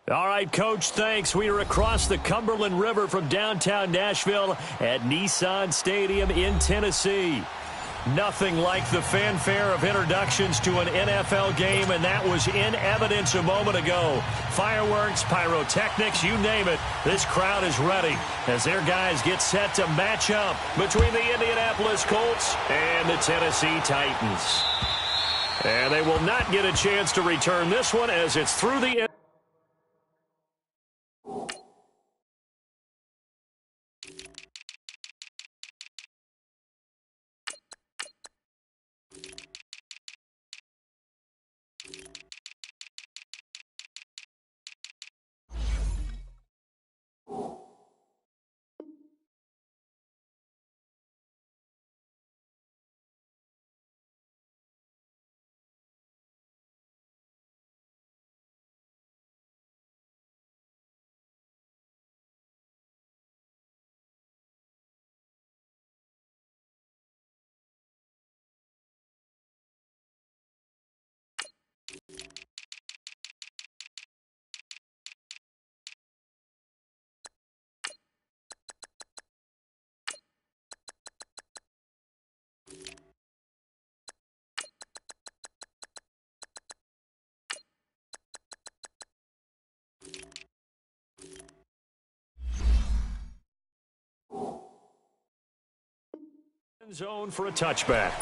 All right, Coach, thanks. We are across the Cumberland River from downtown Nashville at Nissan Stadium in Tennessee. Nothing like the fanfare of introductions to an NFL game, and that was in evidence a moment ago. Fireworks, pyrotechnics, you name it. This crowd is ready as their guys get set to match up between the Indianapolis Colts and the Tennessee Titans. And they will not get a chance to return this one as it's through the end. Zone for a touchback.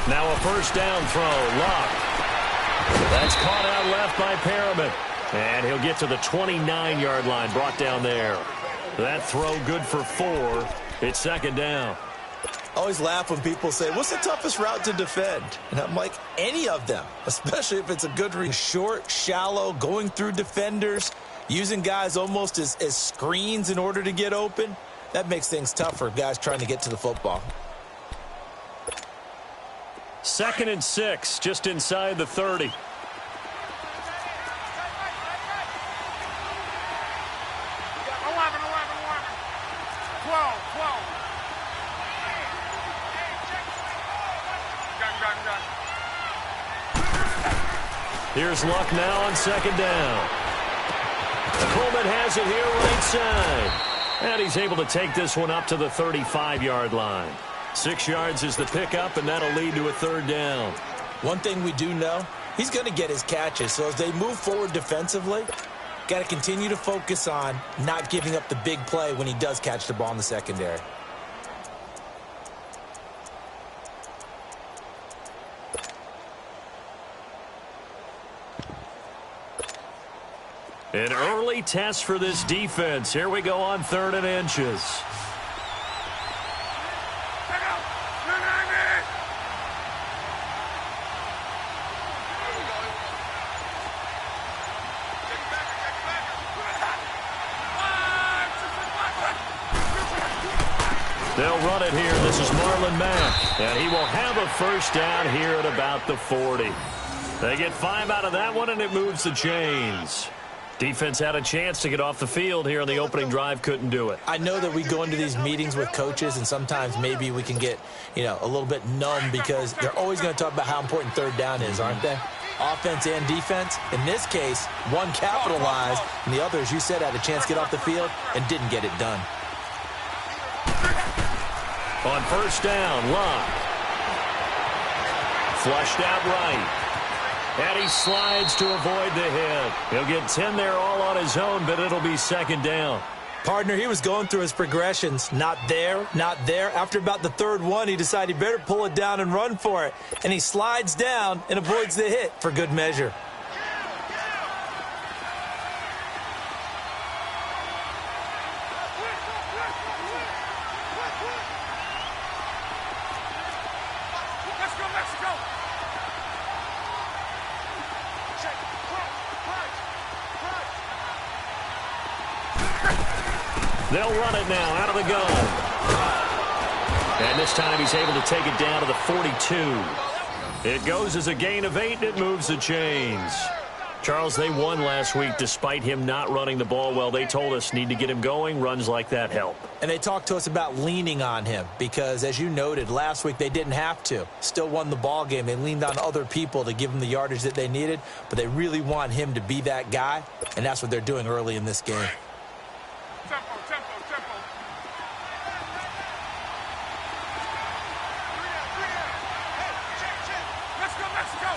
Now a first down throw, Luck. That's caught out left by Perriman. And he'll get to the 29-yard line, brought down there. That throw good for 4. It's second down. I always laugh when people say, what's the toughest route to defend? And I'm like, any of them, especially if it's a good read. Short, shallow, going through defenders, using guys almost as screens in order to get open. That makes things tough for guys trying to get to the football. 2nd and 6, just inside the 30. 11, 12. Here's Luck now on second down. Coleman has it here right side. And he's able to take this one up to the 35-yard line. 6 yards is the pickup, and that'll lead to a third down. One thing we do know, he's going to get his catches. So as they move forward defensively, got to continue to focus on not giving up the big play when he does catch the ball in the secondary. An early test for this defense. Here we go on 3rd and inches. They'll run it here. This is Marlon Mack. And he will have a first down here at about the 40. They get 5 out of that one, and it moves the chains. Defense had a chance to get off the field here on the opening drive, couldn't do it. I know that we go into these meetings with coaches, and sometimes maybe we can get, a little bit numb because they're always going to talk about how important third down is, aren't they? Offense and defense. In this case, one capitalized, and the other, as you said, had a chance to get off the field and didn't get it done. On first down, Luck. Flushed out right. And he slides to avoid the hit. He'll get 10 there all on his own, but it'll be second down. Partner, he was going through his progressions. Not there, not there. After about the third one, he decided he better pull it down and run for it. And he slides down and avoids the hit for good measure. They'll run it now out of the gun. And this time he's able to take it down to the 42. It goes as a gain of 8, and it moves the chains. Charles, they won last week despite him not running the ball well. They told us need to get him going. Runs like that help. And they talked to us about leaning on him because, as you noted, last week they didn't have to. Still won the ball game. They leaned on other people to give them the yardage that they needed, but they really want him to be that guy, and that's what they're doing early in this game. Tempo, tempo, tempo. Let's go, let's go.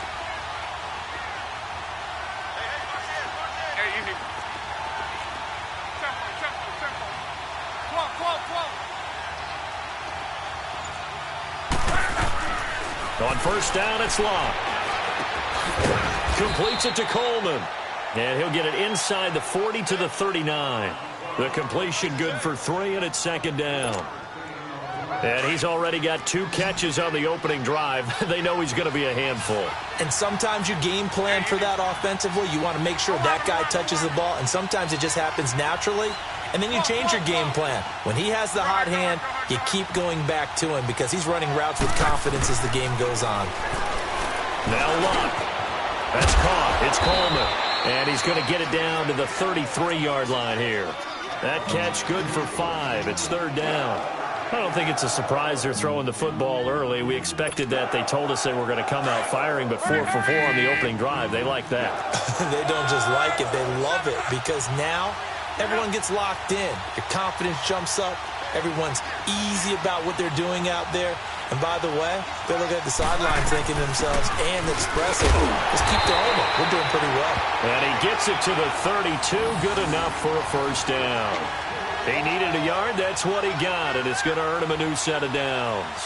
Hey, easy. Tempo, tempo, tempo. 12, 12, 12. On first down, it's Locke. Completes it to Coleman. And he'll get it inside the 40 to the 39. The completion good for 3, and it's second down. And he's already got 2 catches on the opening drive. They know he's going to be a handful. And sometimes you game plan for that offensively. You want to make sure that guy touches the ball, and sometimes it just happens naturally. And then you change your game plan. When he has the hot hand, you keep going back to him because he's running routes with confidence as the game goes on. Now Locke. That's caught. It's Coleman. And he's going to get it down to the 33-yard line here. That catch good for 5. It's third down. I don't think it's a surprise they're throwing the football early. We expected that. They told us they were going to come out firing, but 4 for 4 on the opening drive. They like that. They don't just like it. They love it because now everyone gets locked in. Your confidence jumps up. Everyone's easy about what they're doing out there. And by the way, they're looking at the sideline thinking to themselves and expressing, let's keep going. We're doing pretty well. And he gets it to the 32. Good enough for a first down. He needed a yard. That's what he got, and it's going to earn him a new set of downs.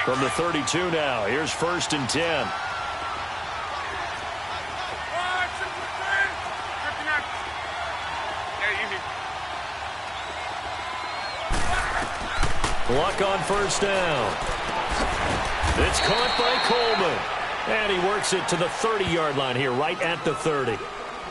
From the 32 now, here's first and 10. Luck on first down. It's caught by Coleman. And he works it to the 30-yard line here, right at the 30.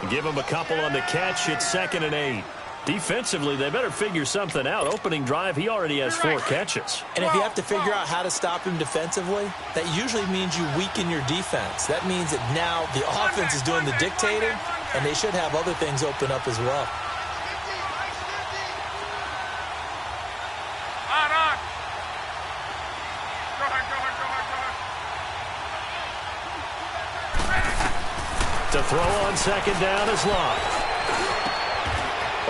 Give him a couple on the catch. It's second and 8. Defensively, they better figure something out. Opening drive, he already has 4 catches. And if you have to figure out how to stop him defensively, that usually means you weaken your defense. That means that now the offense is doing the dictating, and they should have other things open up as well. To throw on second down is Locke.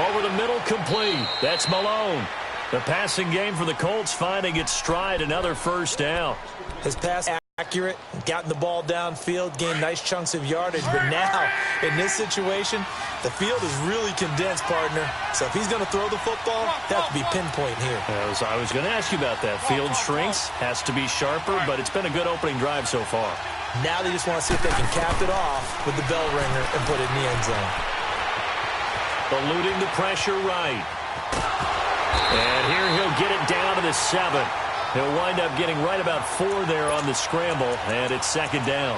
Over the middle, complete. That's Malone. The passing game for the Colts finding its stride, another first down. His pass accurate, gotten the ball downfield, gained nice chunks of yardage, but now in this situation, the field is really condensed, partner. So if he's going to throw the football, that has to be pinpoint here. I was going to ask you about that. Field shrinks, has to be sharper, but it's been a good opening drive so far. Now they just want to see if they can cap it off with the bell ringer and put it in the end zone. Eluding the pressure right. And here he'll get it down to the 7. He'll wind up getting right about 4 there on the scramble, and it's second down.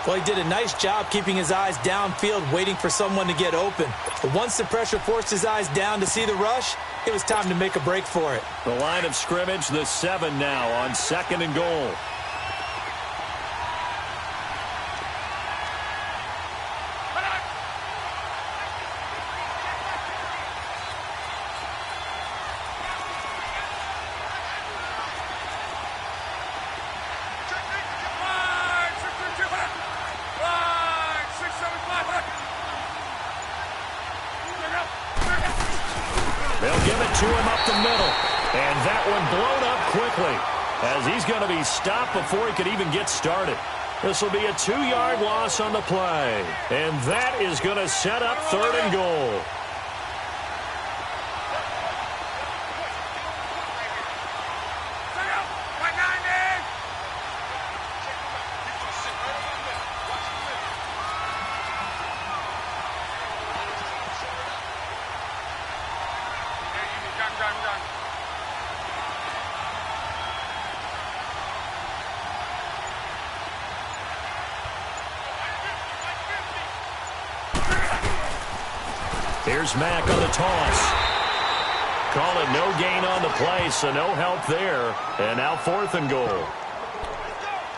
Well, he did a nice job keeping his eyes downfield, waiting for someone to get open. But once the pressure forced his eyes down to see the rush, it was time to make a break for it. The line of scrimmage, the 7 now on second and goal. They'll give it to him up the middle. And that one blown up quickly as he's going to be stopped before he could even get started. This will be a 2-yard loss on the play. And that is going to set up third and goal. Here's Mack on the toss. Call it no gain on the play, so no help there. And now 4th and goal.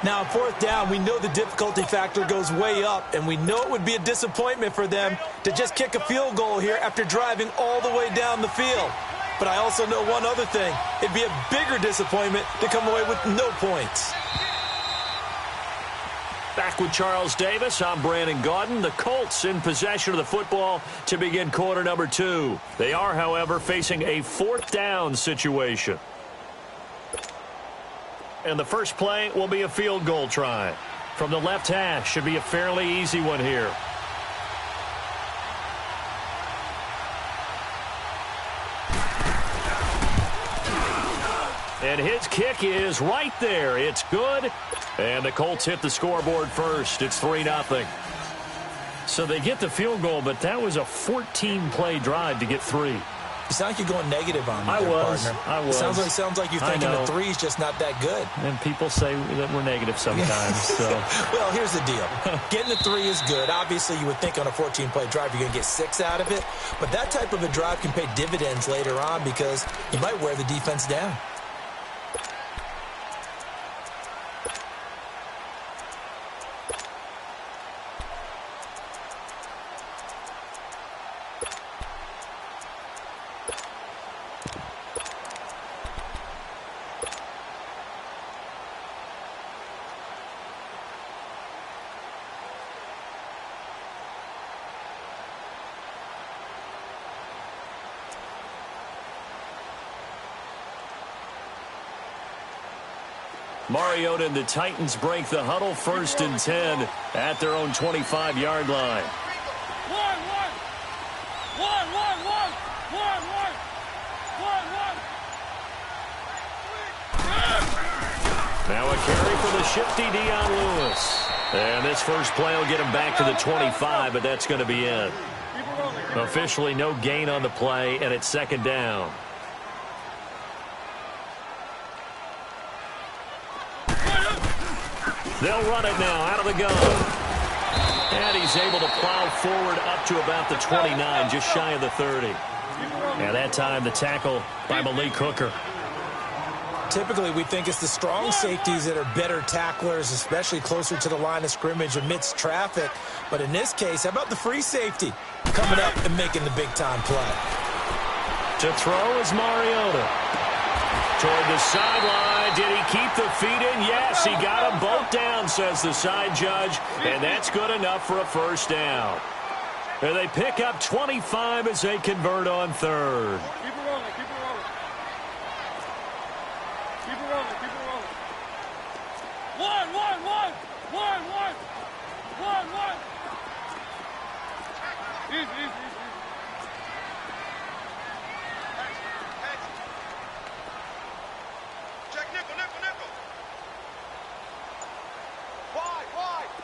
Now, 4th down, we know the difficulty factor goes way up, and we know it would be a disappointment for them to just kick a field goal here after driving all the way down the field. But I also know one other thing. It'd be a bigger disappointment to come away with no points. Back with Charles Davis, I'm Brandon Gaudin. The Colts in possession of the football to begin quarter number 2. They are, however, facing a 4th down situation. And the first play will be a field goal try. From the left hash, should be a fairly easy one here. And his kick is right there. It's good. And the Colts hit the scoreboard first. It's 3-0. So they get the field goal, but that was a 14-play drive to get 3. You sound like you're going negative on me, partner. I was. Sounds like you're thinking the 3's just not that good. And people say that we're negative sometimes. So. Well, here's the deal. Getting the 3 is good. Obviously, you would think on a 14-play drive you're going to get 6 out of it. But that type of a drive can pay dividends later on because you might wear the defense down. Mariota and the Titans break the huddle, 1st and 10 at their own 25-yard line. Now a carry for the shifty Dion Lewis. And this first play will get him back to the 25, but that's going to be it. Officially no gain on the play, and it's 2nd down. They'll run it now out of the gun. And he's able to plow forward up to about the 29, just shy of the 30. And that time the tackle by Malik Hooker. Typically, we think it's the strong safeties that are better tacklers, especially closer to the line of scrimmage amidst traffic. But in this case, how about the free safety coming up and making the big-time play? To throw is Mariota. Toward the sideline. Did he keep the feet in? Yes, he got them both down, says the side judge. And that's good enough for a 1st down. And they pick up 25 as they convert on 3rd. Keep it rolling, keep it rolling. Keep it rolling, keep it rolling. One. Easy. Check nickel.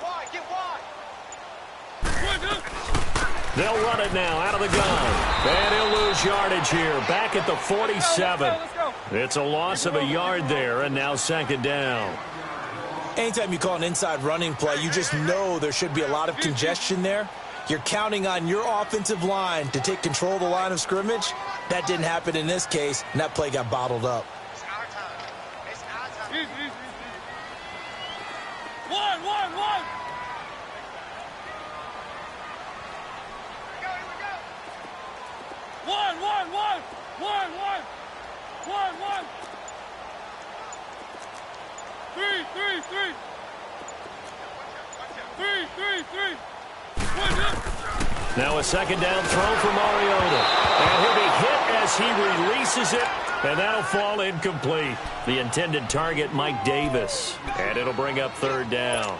Wide, get wide. They'll run it now out of the gun. And he'll lose yardage here. Back at the 47. Let's go. It's a loss of a yard there, and now 2nd down. Anytime you call an inside running play, you just know there should be a lot of congestion there. You're counting on your offensive line to take control of the line of scrimmage. That didn't happen in this case, and that play got bottled up. It's our time. Easy. One. Here we go. One. Three. Now a 2nd down throw for Mariota. And he'll be hit as he releases it, and that'll fall incomplete. The intended target, Mike Davis. And it'll bring up 3rd down.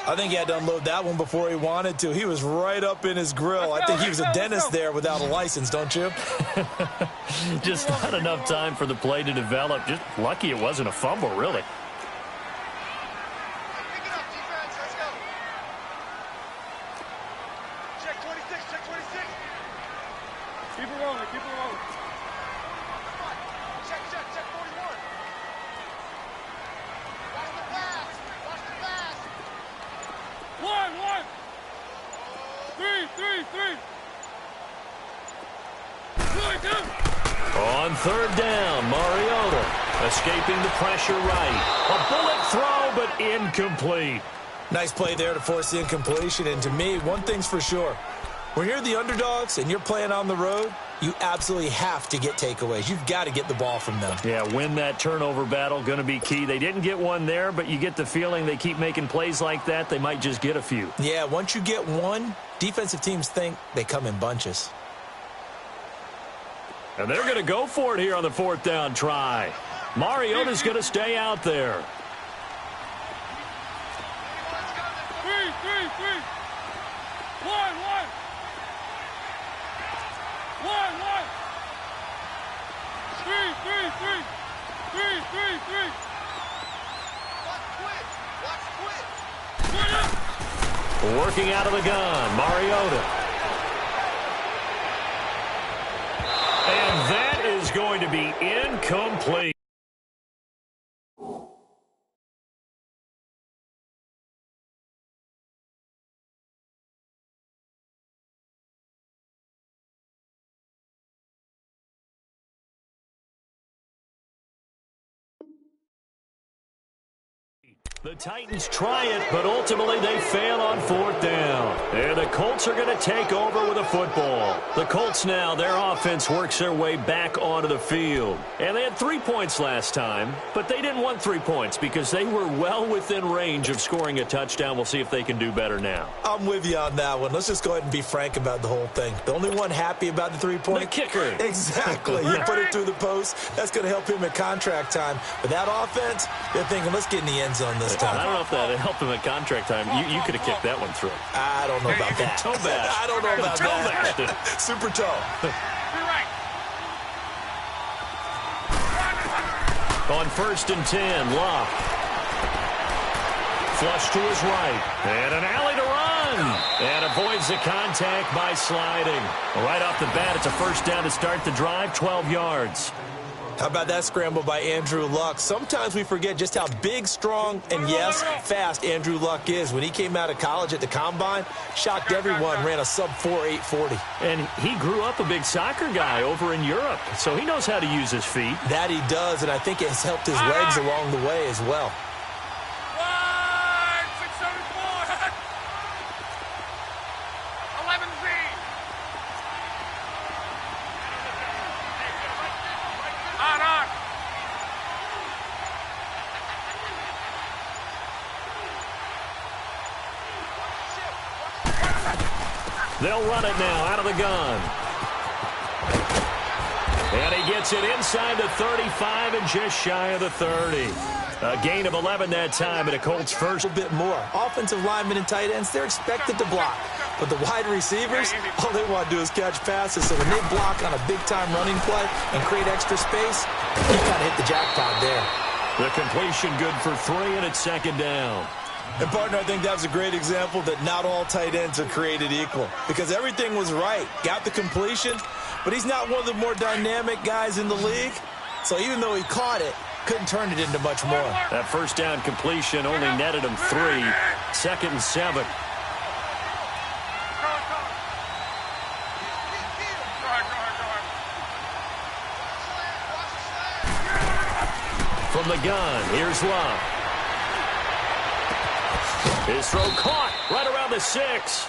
I think he had to unload that one before he wanted to. He was right up in his grill. I think he was a dentist there without a license, don't you? Just not enough time for the play to develop. Just lucky it wasn't a fumble, really. Pick it up, defense. Let's go. Check 26. Keep it rolling. Check 41. Watch the pass. One. Three. third down. Mariota escaping the pressure right. A bullet throw, but incomplete. Nice play there to force the incompletion. And to me, one thing's for sure. When you're the underdogs and you're playing on the road, you absolutely have to get takeaways. You've got to get the ball from them. Yeah, win that turnover battle, going to be key. They didn't get one there, but you get the feeling they keep making plays like that, they might just get a few. Yeah, once you get one, defensive teams think they come in bunches. And they're going to go for it here on the fourth down try. Mariota's going to stay out there. Working out of the gun, Mariota. And that is going to be incomplete. The Titans try it, but ultimately they fail on fourth down. And the Colts are going to take over with a football. The Colts now, their offense works their way back onto the field. And they had 3 points last time, but they didn't want 3 points because they were well within range of scoring a touchdown. We'll see if they can do better now. I'm with you on that one. Let's just go ahead and be frank about the whole thing. The only one happy about the 3-point? The kicker. Exactly. You put it through the post. That's going to help him at contract time. But that offense, they're thinking, let's get in the end zone this time. I don't know if that helped him at contract time. You could have kicked that one through. I don't know about that. Toe bash. I don't know about toe that. Bashed. Super toe. On 1st and 10, Locke. Flush to his right. And an alley to run. And avoids the contact by sliding. Right off the bat, it's a first down to start the drive, 12 yards. How about that scramble by Andrew Luck? Sometimes we forget just how big, strong, and, yes, fast Andrew Luck is. When he came out of college at the Combine, shocked everyone, ran a sub-4 840. And he grew up a big soccer guy over in Europe, so he knows how to use his feet. That he does, and I think it has helped his legs along the way as well. They'll run it now out of the gun. And he gets it inside the 35 and just shy of the 30. A gain of 11 that time, and a Colts first. A bit more. Offensive linemen and tight ends, they're expected to block. But the wide receivers, all they want to do is catch passes. So when they block on a big-time running play and create extra space, you kind of hit the jackpot there. The completion good for 3, and it's 2nd down. And, partner, I think that was a great example that not all tight ends are created equal because everything was right. Got the completion, but he's not one of the more dynamic guys in the league. So even though he caught it, couldn't turn it into much more. That first down completion only netted him 3. 2nd and 7. From the gun, here's Love. His throw caught right around the 6.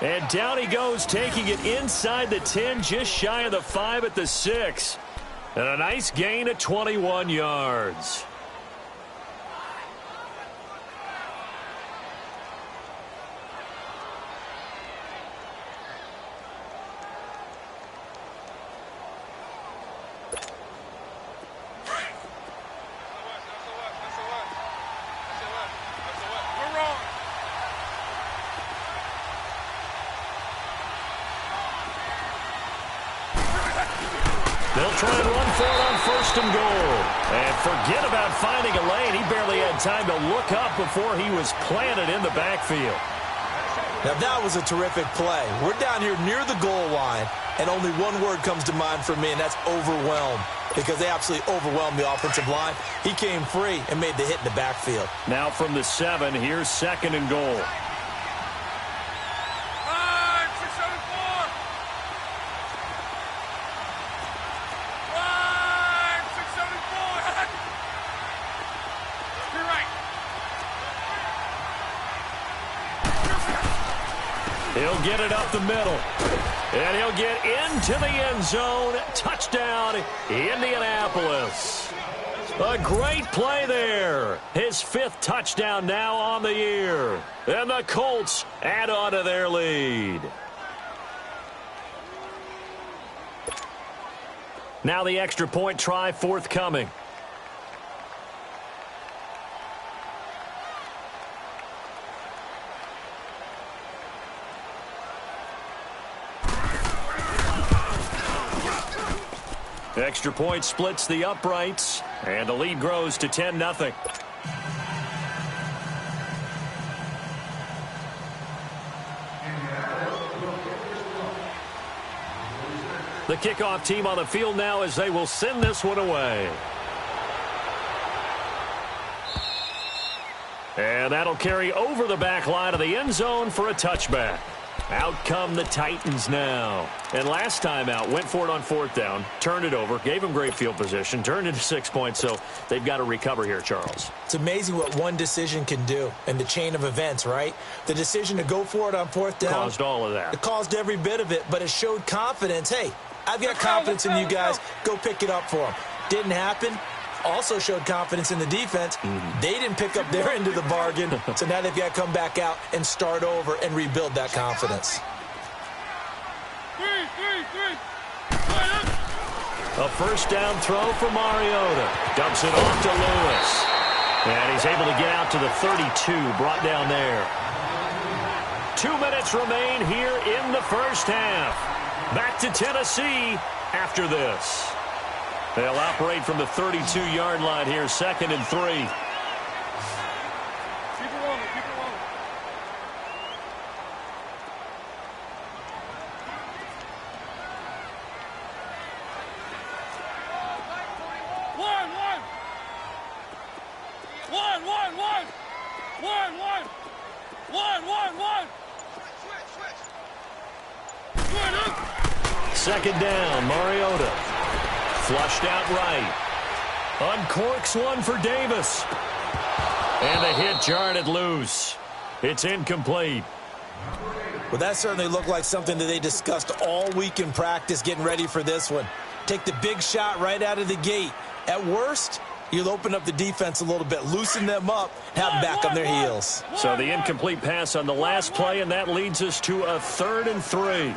And down he goes, taking it inside the 10, just shy of the 5 at the 6. And a nice gain of 21 yards. They'll try and run for it on 1st and goal. And forget about finding a lane. He barely had time to look up before he was planted in the backfield. Now, that was a terrific play. We're down here near the goal line, and only one word comes to mind for me, and that's overwhelmed, because they absolutely overwhelmed the offensive line. He came free and made the hit in the backfield. Now from the 7, here's 2nd and goal. He'll get it up the middle. And he'll get into the end zone. Touchdown, Indianapolis. A great play there. His 5th touchdown now on the year. And the Colts add on to their lead. Now the extra point try forthcoming. Extra point splits the uprights, and the lead grows to 10-0. The kickoff team on the field now as they will send this one away. And that'll carry over the back line of the end zone for a touchback. Out come the Titans now. And last time out, went for it on 4th down, turned it over, gave them great field position, turned it to 6 points, so they've got to recover here, Charles. It's amazing what one decision can do in the chain of events, right? The decision to go for it on 4th down. Caused all of that. It caused every bit of it, but it showed confidence. Hey, I've got confidence in you guys. Go pick it up for them. Didn't happen. Also showed confidence in the defense. They didn't pick up their end of the bargain, so now they've got to come back out and start over and rebuild that confidence. A first down throw for Mariota. Dumps it off to Lewis. And he's able to get out to the 32, brought down there. 2 minutes remain here in the first half. Back to Tennessee after this. They'll operate from the 32-yard line here, 2nd and 3. Keep it rolling, keep it rolling. One. Switch. 2nd down, Mariota. Flushed out right. Uncorks one for Davis. And the hit jarred loose. It's incomplete. Well, that certainly looked like something that they discussed all week in practice getting ready for this one. Take the big shot right out of the gate. At worst, you'll open up the defense a little bit, loosen them up, have them back on their heels. So the incomplete pass on the last play, and that leads us to a 3rd and 3.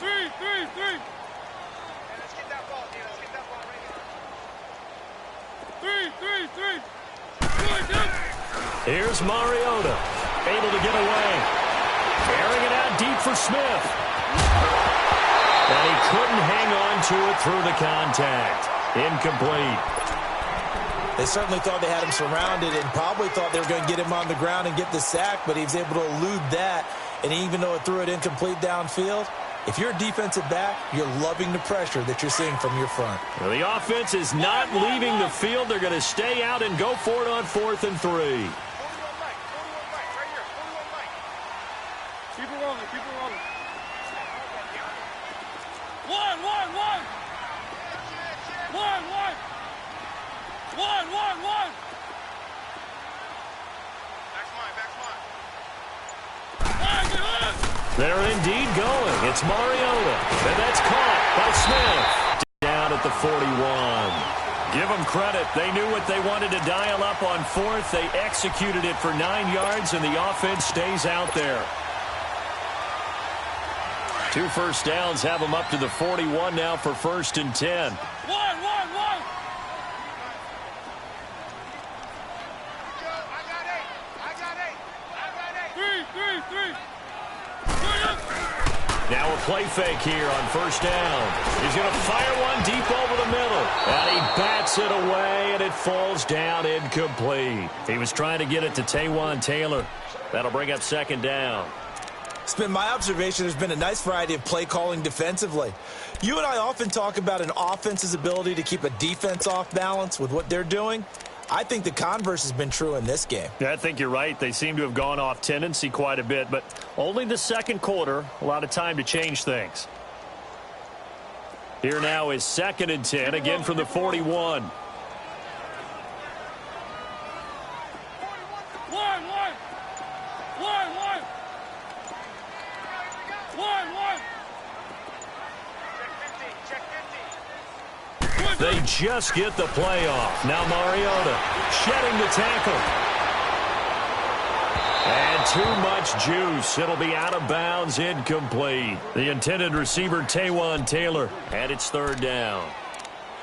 Three. Here's Mariota, able to get away. Airing it out deep for Smith. And he couldn't hang on to it through the contact. Incomplete. They certainly thought they had him surrounded and probably thought they were going to get him on the ground and get the sack, but he was able to elude that. And even though it threw it incomplete downfield, if you're a defensive back, you're loving the pressure that you're seeing from your front. Well, the offense is not leaving the field. They're going to stay out and go for it on 4th and 3. 41 right here, 41 right. Keep it rolling. One. Back's mine. They're indeed going. It's Mariota. And that's caught by Smith. Down at the 41. Give them credit. They knew what they wanted to dial up on 4th. They executed it for 9 yards, and the offense stays out there. 2 first downs have them up to the 41 now for 1st and 10. One. Three. Now a play fake here on 1st down. He's going to fire one deep over the middle. And he bats it away, and it falls down incomplete. He was trying to get it to Taywan Taylor. That'll bring up 2nd down. It's been my observation there's been a nice variety of play calling defensively. You and I often talk about an offense's ability to keep a defense off balance with what they're doing. I think the converse has been true in this game. Yeah, I think you're right. They seem to have gone off tendency quite a bit, but only the 2nd quarter, a lot of time to change things. Here now is 2nd and 10, again from the 41. They just get the play off. Now Mariota shedding the tackle. And too much juice. It'll be out of bounds, incomplete. The intended receiver, Taywan Taylor, and it's third down.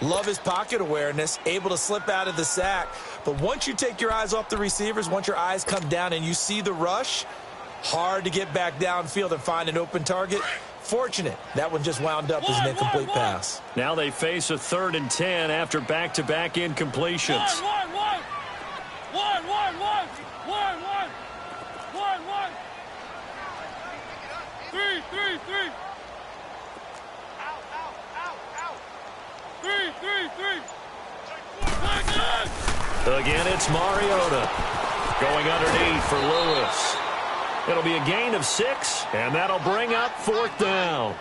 Love his pocket awareness, able to slip out of the sack. But once you take your eyes off the receivers, once your eyes come down and you see the rush, hard to get back downfield and find an open target. Fortunate, that one just wound up as an incomplete pass. Now they face a 3rd and 10 after back-to-back incompletions. Again, it's Mariota going underneath for Lewis. It'll be a gain of 6, and that'll bring up 4th down.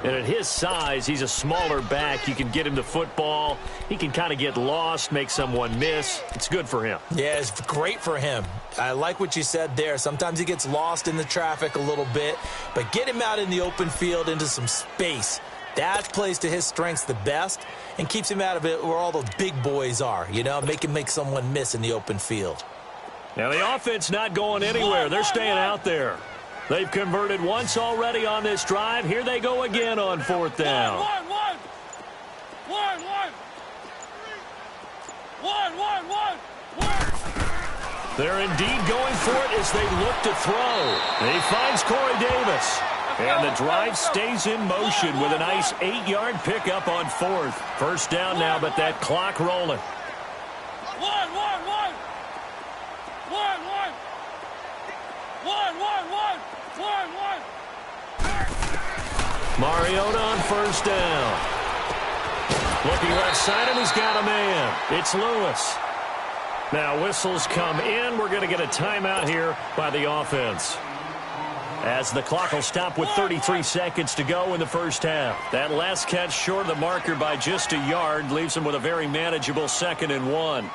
And at his size, he's a smaller back. You can get him the football. He can kind of get lost, make someone miss. It's good for him. Yeah, it's great for him. I like what you said there. Sometimes he gets lost in the traffic a little bit, but get him out in the open field into some space. That plays to his strengths the best and keeps him out of it where all those big boys are, you know, make him make someone miss in the open field. Now the offense not going anywhere. They're staying out there. They've converted once already on this drive. Here they go again on 4th down. They're indeed going for it as they look to throw. He finds Corey Davis. And the drive stays in motion with a nice 8-yard pickup on 4th. First down now, but that clock rolling. Mariota on 1st down. Looking left side, and he's got a man. It's Lewis. Now whistles come in. We're going to get a timeout here by the offense, as the clock will stop with 33 seconds to go in the first half. That last catch short of the marker by just a yard leaves him with a very manageable 2nd and 1.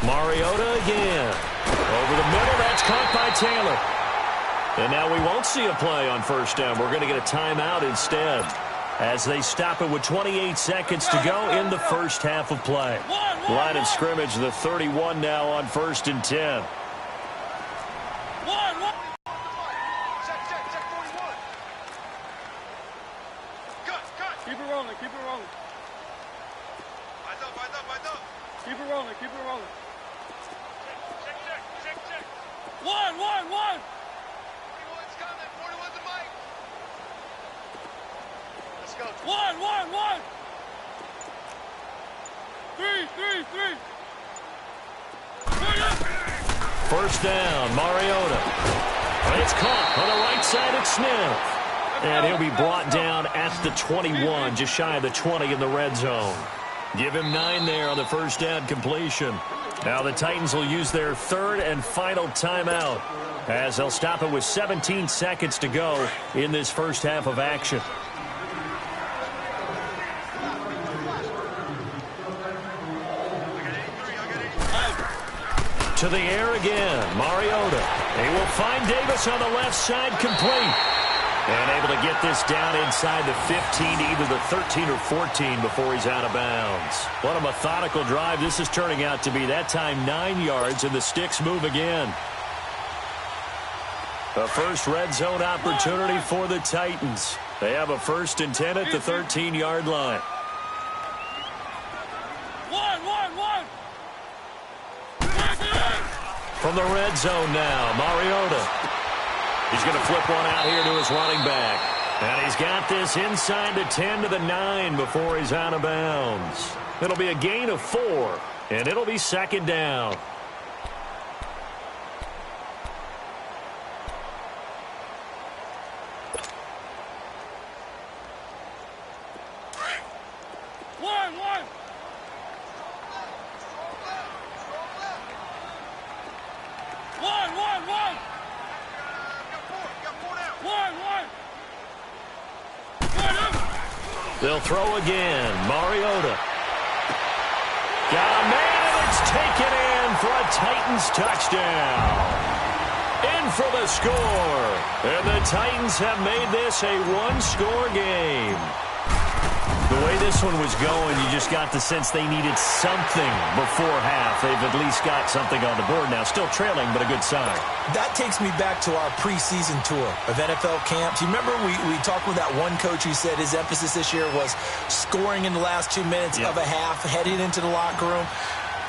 Mariota again. Over the middle, that's caught by Taylor. And now we won't see a play on 1st down. We're going to get a timeout instead, as they stop it with 28 seconds to go in the first half of play. Line of scrimmage, the 31 now on 1st and 10. Keep it rolling, keep it rolling. Keep it rolling, keep it rolling. Check. 1. 41's coming, 41's the mic. Let's go. 1. 3. First down, Mariota. It's caught on the right side at Smith. And he'll be brought down at the 21, just shy of the 20 in the red zone. Give him 9 there on the first down completion. Now the Titans will use their 3rd and final timeout, as they'll stop it with 17 seconds to go in this first half of action. To the air again, Mariota. He will find Davis on the left side, complete. And able to get this down inside the 15, either the 13 or 14 before he's out of bounds. What a methodical drive this is turning out to be. That time 9 yards, and the sticks move again. The first red zone opportunity for the Titans. They have a 1st and 10 at the 13-yard line. 1. From the red zone now, Mariota. He's going to flip one out here to his running back. And he's got this inside the 10 to the 9 before he's out of bounds. It'll be a gain of 4, and it'll be 2nd down. They'll throw again. Mariota. Got a man, and it's taken in for a Titans touchdown. In for the score. And the Titans have made this a one-score game. The way this one was going, you just got the sense they needed something before half. They've at least got something on the board now. Still trailing, but a good sign. That takes me back to our preseason tour of NFL camps. You remember we talked with that one coach who said his emphasis this year was scoring in the last 2 minutes of a half, heading into the locker room.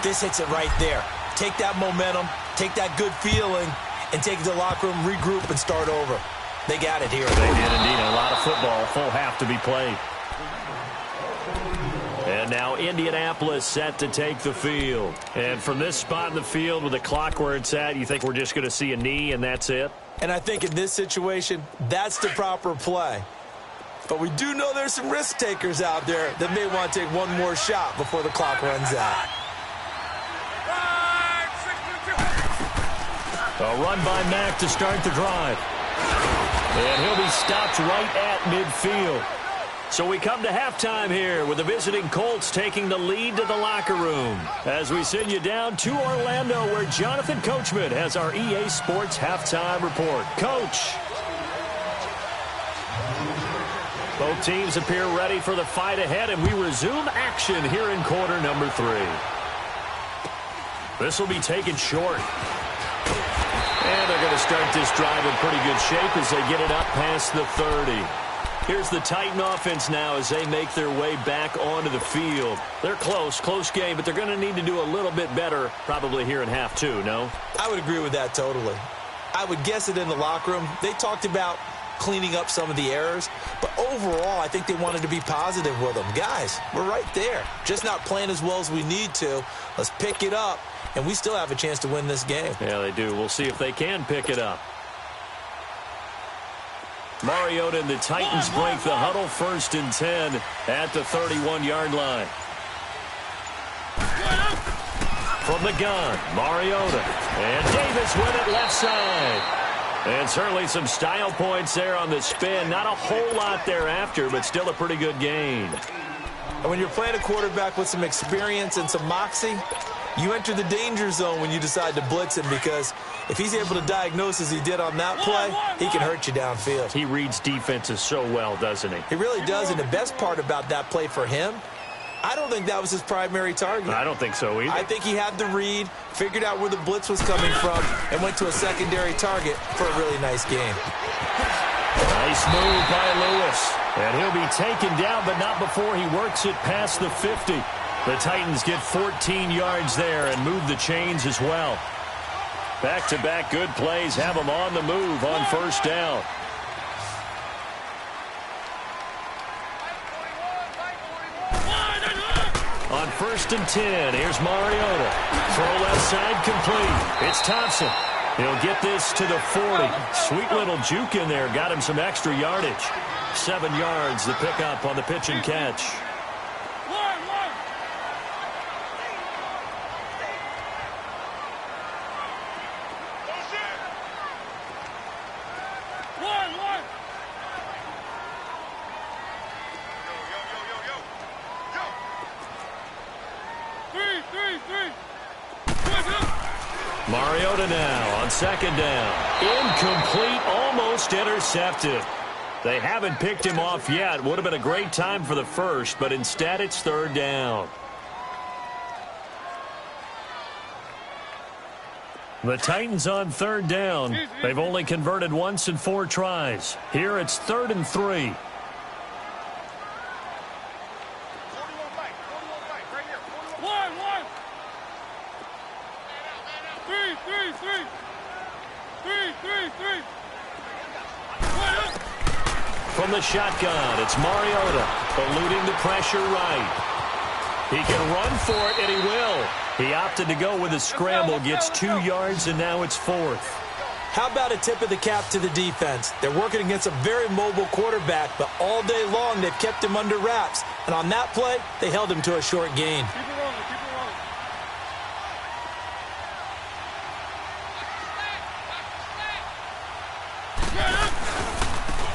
This hits it right there. Take that momentum, take that good feeling, and take it to the locker room, regroup, and start over. They got it here. They did indeed. A lot of football, full half to be played. And now Indianapolis set to take the field. And from this spot in the field with the clock where it's at, you think we're just going to see a knee and that's it? And I think in this situation, that's the proper play. But we do know there's some risk takers out there that may want to take one more shot before the clock runs out. A run by Mack to start the drive. And he'll be stopped right at midfield. So we come to halftime here with the visiting Colts taking the lead to the locker room as we send you down to Orlando where Jonathan Coachman has our EA Sports halftime report. Coach. Both teams appear ready for the fight ahead, and we resume action here in quarter number 3. This will be taken short. And they're going to start this drive in pretty good shape as they get it up past the 30. Here's the Titan offense now as they make their way back onto the field. They're close game, but they're going to need to do a little bit better probably here in half 2, no? I would agree with that totally. I would guess it in the locker room. They talked about cleaning up some of the errors, but overall I think they wanted to be positive with them. Guys, we're right there. Just not playing as well as we need to. Let's pick it up, and we still have a chance to win this game. Yeah, they do. We'll see if they can pick it up. Mariota and the Titans break the huddle, 1st and 10 at the 31-yard line. From the gun, Mariota. And Davis with it left side. And certainly some style points there on the spin. Not a whole lot thereafter, but still a pretty good gain. And when you're playing a quarterback with some experience and some moxie, you enter the danger zone when you decide to blitz him, because if he's able to diagnose as he did on that play, he can hurt you downfield. He reads defenses so well, doesn't he? He really does, and the best part about that play for him, I don't think that was his primary target. I don't think so either. I think he had the read, figured out where the blitz was coming from, and went to a secondary target for a really nice game. Nice move by Lewis. And he'll be taken down, but not before he works it past the 50. The Titans get 14 yards there and move the chains as well. Back-to-back good plays have them on the move on 1st down. On 1st and 10, here's Mariota. Throw left side complete. It's Thompson. He'll get this to the 40. Sweet little juke in there. Got him some extra yardage. 7 yards, the pickup on the pitch and catch. Mariota now on 2nd down. Incomplete, almost intercepted. They haven't picked him off yet. Would have been a great time for the first, but instead it's 3rd down. The Titans on 3rd down. They've only converted once in 4 tries. Here it's 3rd and 3. From the shotgun, it's Mariota, eluding the pressure right. He can run for it, and he will. He opted to go with a scramble, gets 2 yards, and now it's 4th. How about a tip of the cap to the defense? They're working against a very mobile quarterback, but all day long they've kept him under wraps. And on that play, they held him to a short gain.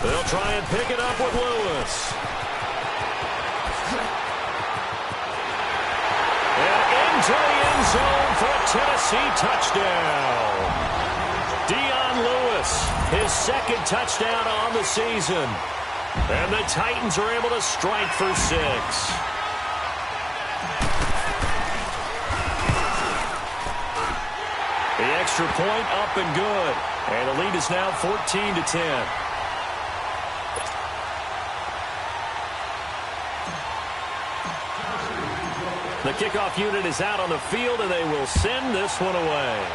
They'll try and pick it up with Lewis. And into the end zone for a Tennessee touchdown. Dion Lewis, his second touchdown on the season. And the Titans are able to strike for 6. The extra point up and good. And the lead is now 14-10. The kickoff unit is out on the field, and they will send this one away.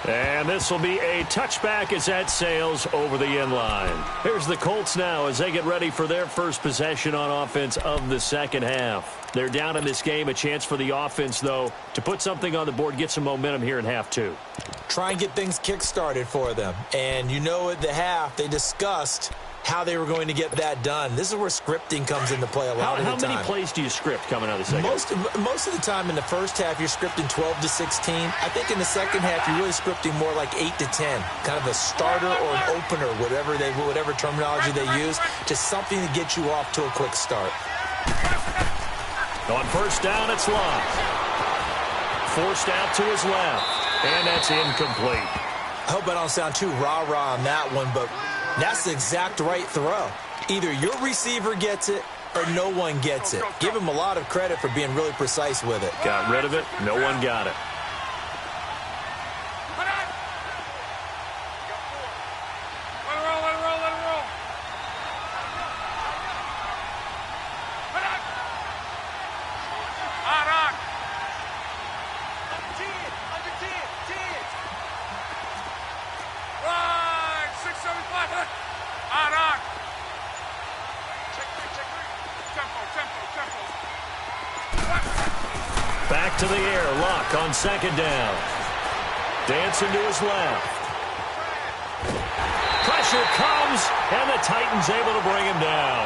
And this will be a touchback as that sails over the end line. Here's the Colts now as they get ready for their first possession on offense of the second half. They're down in this game. A chance for the offense, though, to put something on the board, get some momentum here in half 2. Try and get things kick-started for them. And you know at the half, they discussed how they were going to get that done. This is where scripting comes into play a lot of the time. How many plays do you script coming out of the second half? Most of the time in the first half, you're scripting 12 to 16. I think in the second half, you're really scripting more like 8 to 10. Kind of a starter or an opener, whatever terminology they use, just something to get you off to a quick start. On first down, it's locked. Forced out to his left, and that's incomplete. I hope I don't sound too rah-rah on that one, but that's the exact right throw. Either your receiver gets it or no one gets it. Give him a lot of credit for being really precise with it. Got rid of it. No one got it. Back to the air, Luck on second down. Dancing to his left. Pressure comes, and the Titans able to bring him down.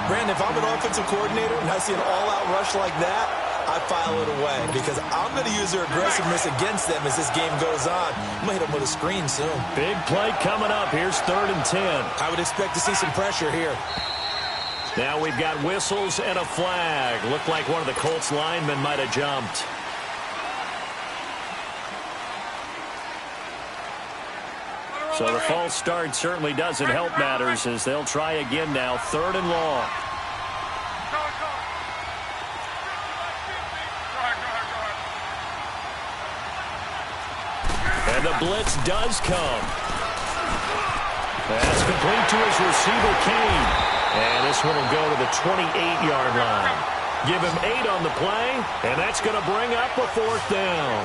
Brandon, if I'm an offensive coordinator and I see an all-out rush like that, I file it away because I'm going to use their aggressiveness against them as this game goes on. I'm going to hit them with a screen soon. Big play coming up. Here's 3rd and 10. I would expect to see some pressure here. Now we've got whistles and a flag. Looked like one of the Colts linemen might have jumped. So the false start certainly doesn't help matters as they'll try again now. 3rd and long. And the blitz does come. That's complete to his receiver, Kane. And this one will go to the 28-yard line. Give him 8 on the play, and that's going to bring up a 4th down.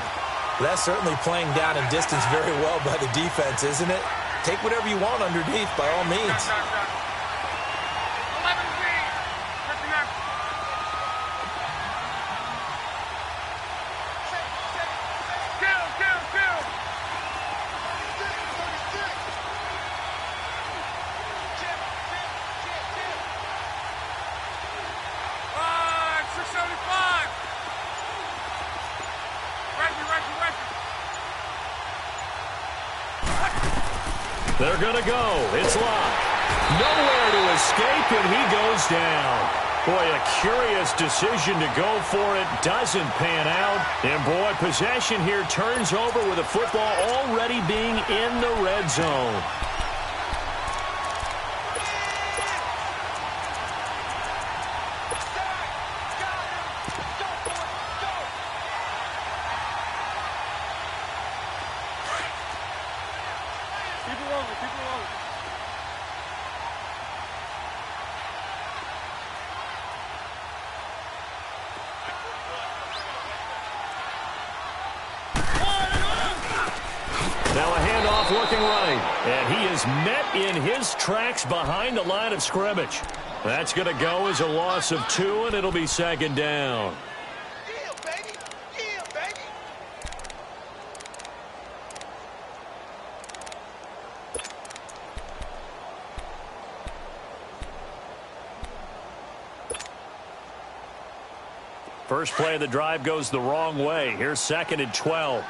That's certainly playing down in distance very well by the defense, isn't it? Take whatever you want underneath, by all means. They're going to go. It's locked. Nowhere to escape, and he goes down. Boy, a curious decision to go for it. Doesn't pan out. And, boy, possession here turns over with the football already being in the red zone. Now a handoff looking right, and he is met in his tracks behind the line of scrimmage. That's going to go as a loss of 2, and it'll be 2nd down. Yeah, baby. Yeah, baby. First play of the drive goes the wrong way. Here's 2nd and 12.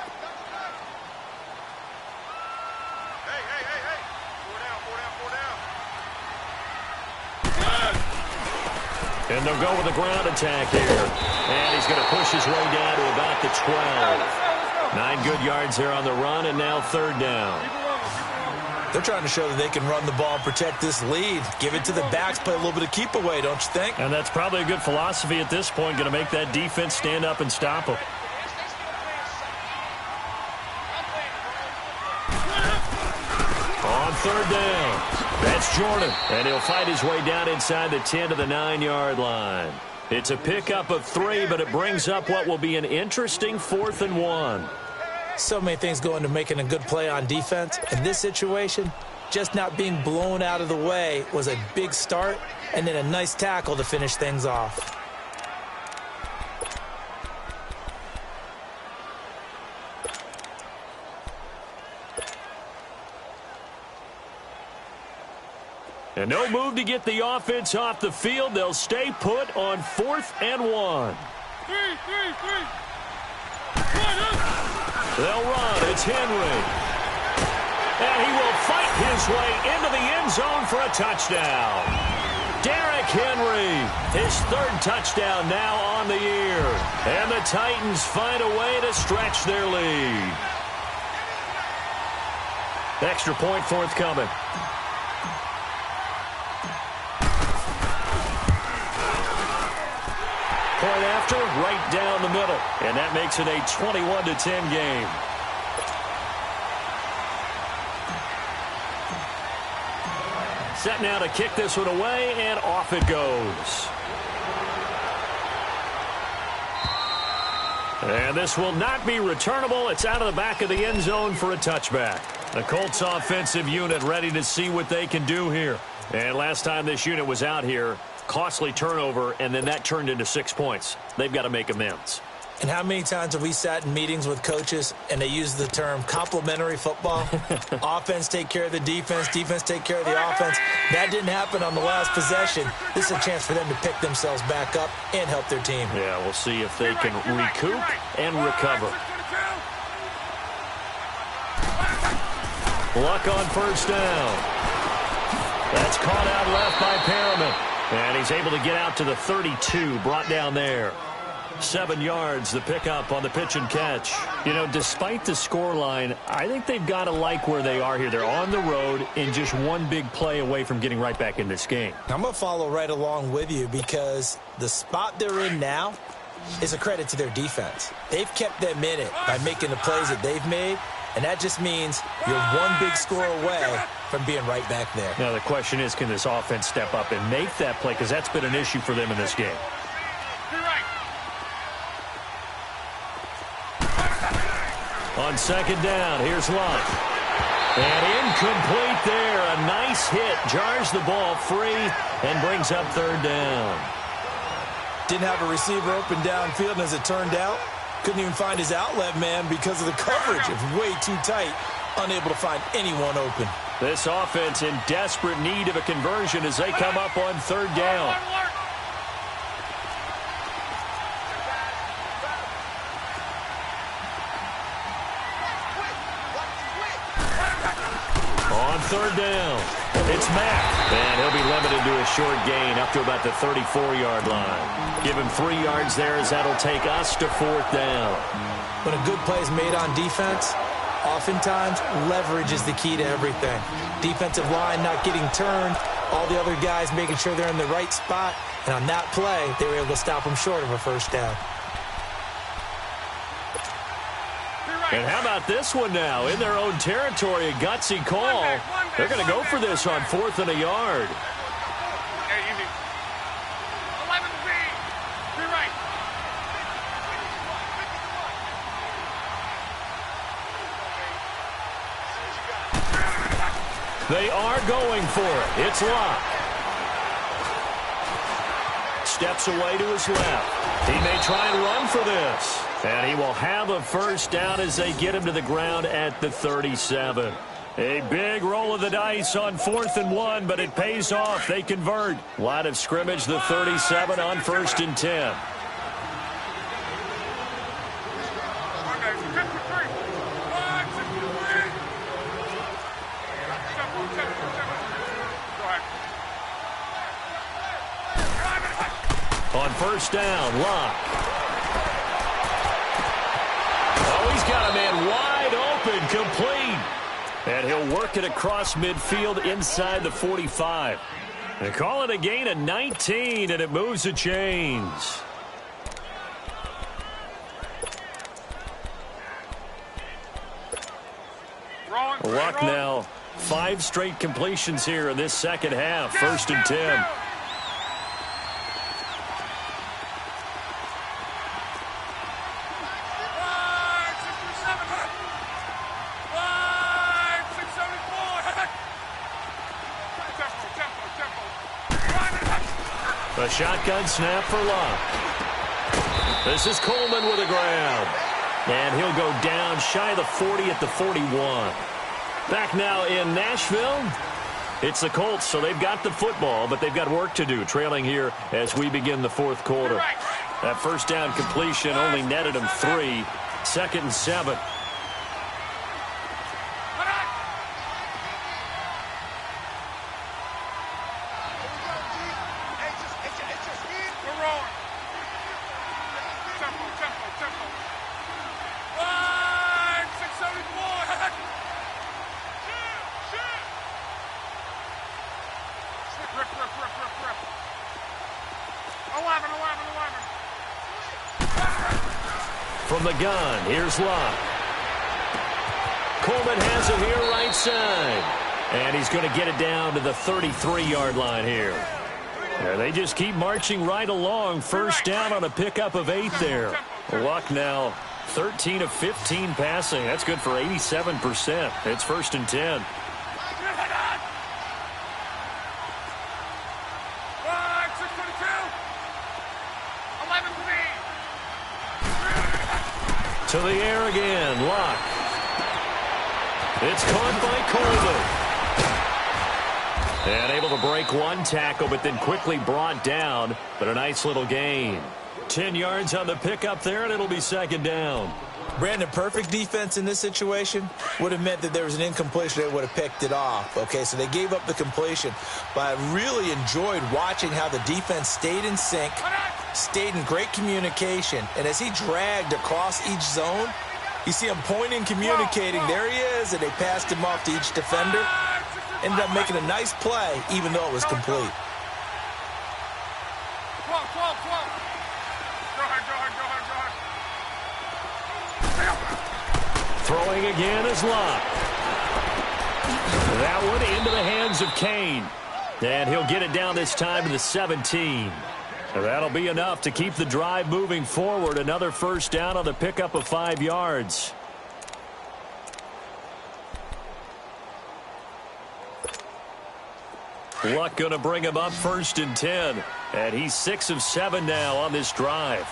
And they'll go with a ground attack here. And he's going to push his way down to about the 12. 9 good yards here on the run, and now third down. They're trying to show that they can run the ball and protect this lead. Give it to the backs, play a little bit of keep away, don't you think? And that's probably a good philosophy at this point, going to make that defense stand up and stop them. On third down, that's Jordan, and he'll fight his way down inside the 10 to the 9-yard line. It's a pickup of 3, but it brings up what will be an interesting 4th and 1. So many things go into making a good play on defense. In this situation, just not being blown out of the way was a big start, and then a nice tackle to finish things off. And no move to get the offense off the field. They'll stay put on 4th and 1. They'll run. It's Henry. And he will fight his way into the end zone for a touchdown. Derrick Henry, his 3rd touchdown now on the year. And the Titans find a way to stretch their lead. Extra point forthcoming. Point after, right down the middle. And that makes it a 21-10 game. Set now to kick this one away, and off it goes. And this will not be returnable. It's out of the back of the end zone for a touchback. The Colts offensive unit ready to see what they can do here. And last time this unit was out here, costly turnover, and then that turned into 6 points. They've got to make amends. And how many times have we sat in meetings with coaches and they use the term complementary football? Offense take care of the defense, defense take care of the offense. That didn't happen on the last possession. This is a chance for them to pick themselves back up and help their team. Yeah, we'll see if they can recoup and recover. Luck on first down. That's caught out left by Perriman. And he's able to get out to the 32, brought down there. 7 yards, the pickup on the pitch and catch. You know, despite the scoreline, I think they've got to like where they are here. They're on the road and just one big play away from getting right back in this game. I'm going to follow right along with you because the spot they're in now is a credit to their defense. They've kept them in it by making the plays that they've made, and that just means you're one big score away from being right back there. Now the question is, can this offense step up and make that play? Because that's been an issue for them in this game. On second down, here's Luck. And incomplete there. A nice hit. Jars the ball free and brings up third down. Didn't have a receiver open downfield, and as it turned out, couldn't even find his outlet man because of the coverage. It was way too tight. Unable to find anyone open. This offense in desperate need of a conversion as they come up on third down. On third down, it's Mack. And he'll be limited to a short gain up to about the 34-yard line. Give him 3 yards there as that'll take us to fourth down. When a good play is made on defense, oftentimes leverage is the key to everything. Defensive line not getting turned, all the other guys making sure they're in the right spot. And on that play, they were able to stop them short of a first down. And how about this one now? In their own territory, a gutsy call. They're going to go for this on 4th and a yard. They are going for it. It's Luck. Steps away to his left. He may try and run for this. And he will have a first down as they get him to the ground at the 37. A big roll of the dice on 4th and 1, but it pays off. They convert. Line of scrimmage, the 37 on 1st and 10. On first down, Locke. Oh, he's got a man wide open, complete. And he'll work it across midfield inside the 45. They call it a gain of 19, and it moves the chains. Luck now, 5 straight completions here in this second half. First and 10. A shotgun snap for Locke. This is Coleman with a grab. And he'll go down shy of the 40 at the 41. Back now in Nashville. It's the Colts, so they've got the football, but they've got work to do, trailing here as we begin the fourth quarter. That first down completion only netted him 3. Second and 7. From the gun, here's Locke. Coleman has him here right side. And he's going to get it down to the 33-yard line here. And they just keep marching right along. First down on a pickup of 8 there. Locke now 13 of 15 passing. That's good for 87%. It's first and 10. To the air again, Locke. It's caught by Coleman. And able to break one tackle, but then quickly brought down. But a nice little gain. 10 yards on the pickup there, and it'll be second down. Brandon, perfect defense in this situation would have meant that there was an incompletion. They would have picked it off. Okay, so they gave up the completion. But I really enjoyed watching how the defense stayed in sync, stayed in great communication. And as he dragged across each zone, you see him pointing, communicating. There he is, and they passed him off to each defender. Ended up making a nice play, even though it was complete. Throwing again is Locke. That one into the hands of Kane. And he'll get it down this time to the 17. And that'll be enough to keep the drive moving forward. Another first down on the pickup of 5 yards. Luck going to bring him up first and 10. And he's 6 of 7 now on this drive.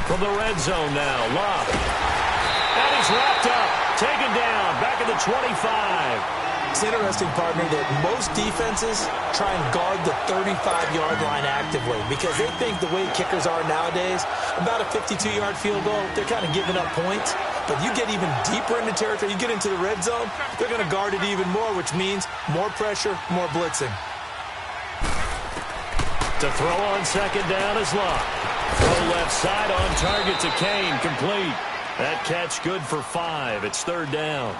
From the red zone now, Locke. And he's wrapped up, taken down, back at the 25. It's interesting, partner, that most defenses try and guard the 35-yard line actively because they think the way kickers are nowadays, about a 52-yard field goal, they're kind of giving up points. But you get even deeper into territory, you get into the red zone, they're going to guard it even more, which means more pressure, more blitzing. To throw on second down is Locke. Throw left side on target to Kane, complete. That catch good for 5. It's third down.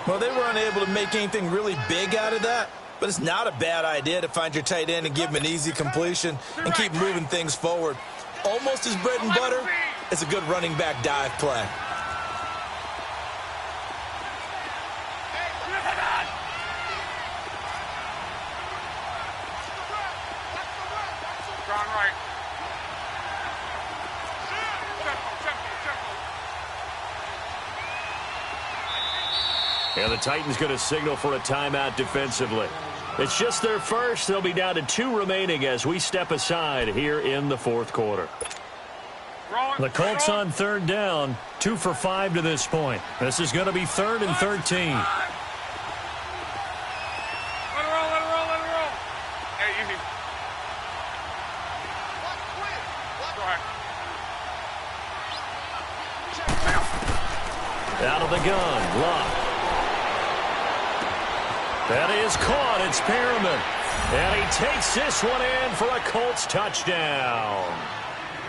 Well, they were unable to make anything really big out of that, but it's not a bad idea to find your tight end and give him an easy completion and keep moving things forward. Almost his bread and butter. It's a good running back dive play. And the Titans going to signal for a timeout defensively. It's just their first. They'll be down to 2 remaining as we step aside here in the fourth quarter. The Colts on third down, 2 for 5 to this point. This is going to be 3rd and 13. Out of the gun, Luck. That is caught. It's Perriman. And he takes this one in for a Colts touchdown.